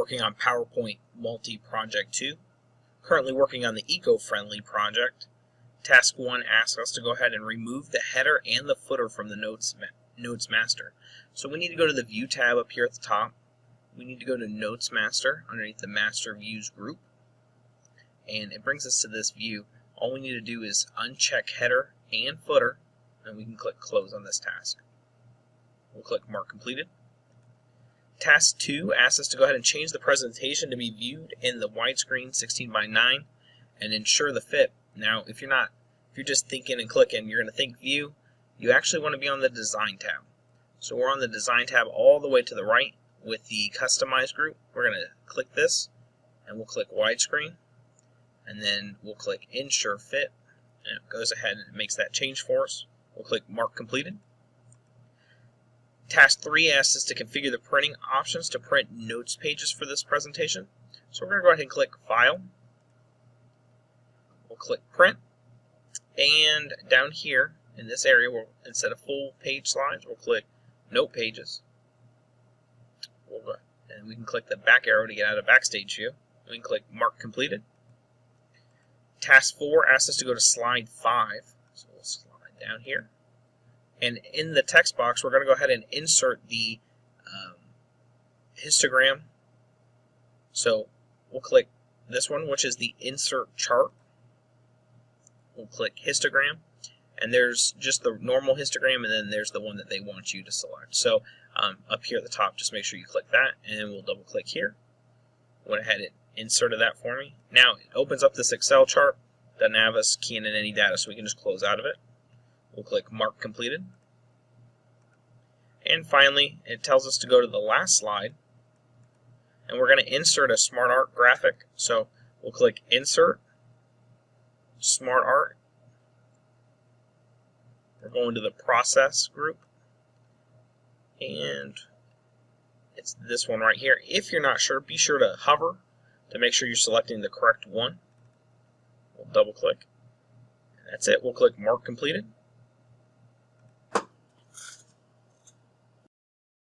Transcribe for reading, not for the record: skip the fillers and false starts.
working on PowerPoint Multi-Project 2. Currently working on the eco-friendly project. Task 1 asks us to go ahead and remove the header and the footer from the Notes Master. So we need to go to the View tab up here at the top. We need to go to Notes Master underneath the Master Views group. And it brings us to this view. All we need to do is uncheck header and footer, and we can click Close on this task. We'll click Mark Completed. Task 2 asks us to go ahead and change the presentation to be viewed in the widescreen 16:9 and ensure the fit. Now, if you're just thinking and clicking, you're going to think View. You actually want to be on the Design tab. So we're on the Design tab all the way to the right with the Customize group. We're going to click this, and we'll click Widescreen, and then we'll click Ensure Fit, and it goes ahead and makes that change for us. We'll click Mark Completed. Task 3 asks us to configure the printing options to print notes pages for this presentation. So we're going to go ahead and click File. We'll click Print. And down here in this area, instead of full page slides, we'll click Note Pages. And we can click the back arrow to get out of Backstage View. We can click Mark Completed. Task 4 asks us to go to Slide 5. So we'll slide down here. And in the text box, we're going to go ahead and insert the histogram. So we'll click this one, which is the Insert Chart. We'll click Histogram. And there's just the normal histogram, and then there's the one that they want you to select. So up here at the top, just make sure you click that, and then we'll double click here. Went ahead and inserted that for me. Now it opens up this Excel chart. Doesn't have us keying in any data, so we can just close out of it. We'll click Mark Completed. And finally, it tells us to go to the last slide. And we're going to insert a Smart Art graphic. So we'll click Insert, Smart Art. We're going to the Process group. And it's this one right here. If you're not sure, be sure to hover to make sure you're selecting the correct one. We'll double click. That's it. We'll click Mark Completed.